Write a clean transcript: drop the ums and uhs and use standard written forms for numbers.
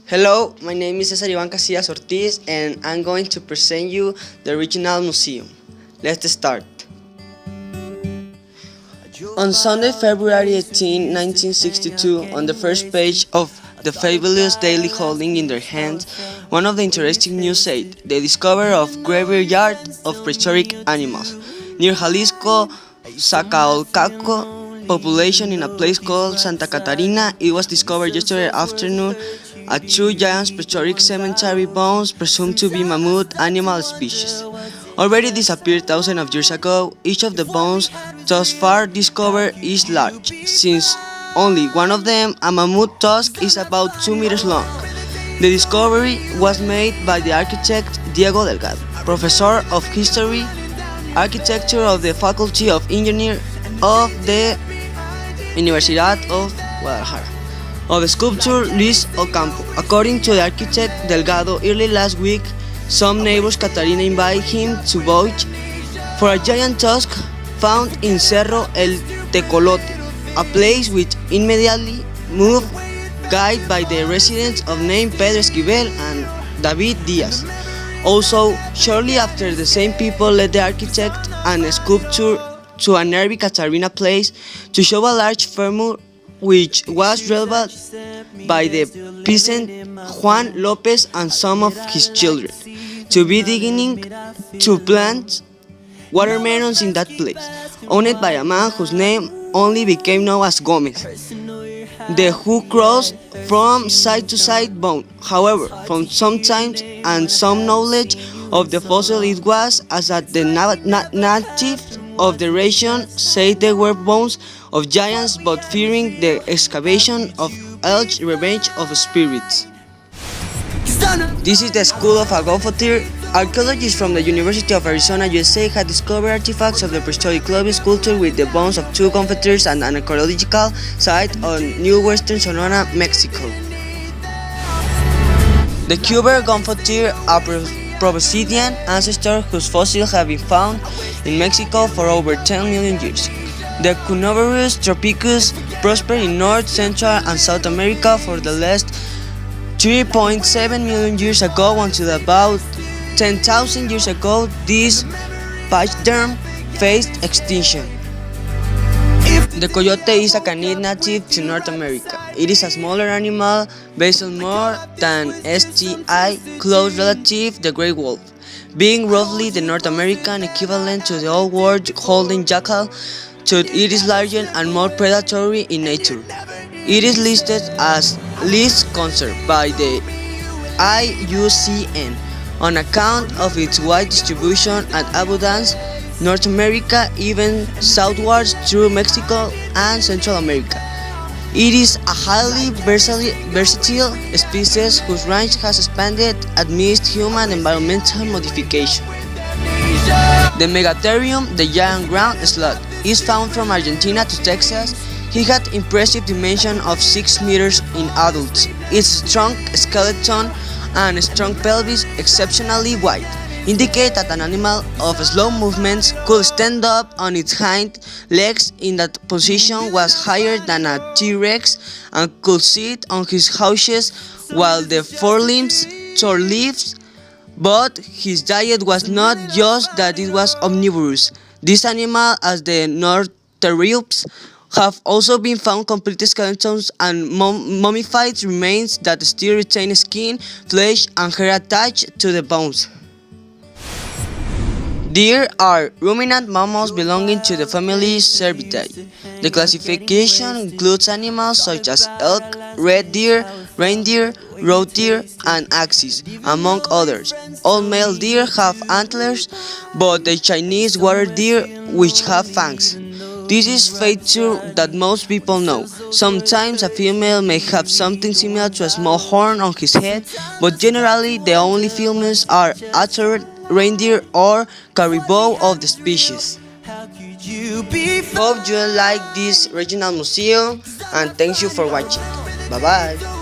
Hello, my name is Cesar and I'm going to present you the original museum. Let's start. On Sunday, February 18, 1962, on the first page of the fabulous daily holding in their hands, one of the interesting news said the discovery of graveyard of prehistoric animals near Jalisco, Zacalcalco population in a place called Santa Catarina. It was discovered yesterday afternoon at two giant prehistoric cemetery bones presumed to be mammoth animal species. Already disappeared thousands of years ago, each of the bones thus far discovered is large, since only one of them, a mammoth tusk, is about 2 meters long. The discovery was made by the architect Diego Delgado, professor of history, architecture of the Faculty of Engineering of the Universidad of Guadalajara, of sculptor Luis Ocampo. According to the architect Delgado, early last week, some neighbors Catarina invited him to vouch for a giant tusk found in Cerro El Tecolote, a place which immediately moved, guided by the residents of name Pedro Esquivel and David Diaz. Also, shortly after, the same people led the architect and sculptor to a nearby Catarina place to show a large femur which was revealed by the peasant Juan Lopez and some of his children to be beginning to plant watermelons in that place, owned by a man whose name only became known as Gomez, the who crossed from side to side bone. However, from some times and some knowledge of the fossil, it was as that the natives of the region said they were bones of giants, but fearing the excavation of elch revenge of spirits. This is the school of Agophotir. Archaeologists from the University of Arizona, USA had discovered artifacts of the prehistoric club sculpture with the bones of two confederates and an archaeological site on New Western Sonora, Mexico. The Cuber Gonfotir, a Proboscidean ancestor whose fossils have been found in Mexico for over 10 million years. The Cunoverus tropicus prospered in North, Central, and South America for the last 3.7 million years ago until about 10,000 years ago. This pachyderm faced extinction. The coyote is a canid native to North America. It is a smaller animal based on more than STI close relative, the gray wolf, being roughly the North American equivalent to the old world holding jackal, so it is larger and more predatory in nature. It is listed as least conserved by the IUCN on account of its wide distribution and abundance, North America, even southwards through Mexico and Central America. It is a highly versatile species whose range has expanded amidst human environmental modification. The Megatherium, the giant ground sloth, is found from Argentina to Texas. He had impressive dimensions of 6 meters in adults. Its strong skeleton and strong pelvis, exceptionally wide, indicate that an animal of slow movements could stand up on its hind legs in that position, was higher than a T-Rex, and could sit on his haunches while the forelimbs tore leaves. But his diet was not just that, it was omnivorous. This animal, as the Northerops, have also been found complete skeletons and mummified remains that still retain skin, flesh, and hair attached to the bones. Deer are ruminant mammals belonging to the family Cervidae. The classification includes animals such as elk, red deer, reindeer, roe deer, and axis, among others. All male deer have antlers, but the Chinese water deer, which have fangs. This is a feature that most people know. Sometimes a female may have something similar to a small horn on his head, but generally the only females are antlered reindeer or caribou of the species. Hope you like this regional museum, and thanks you for watching. Bye bye.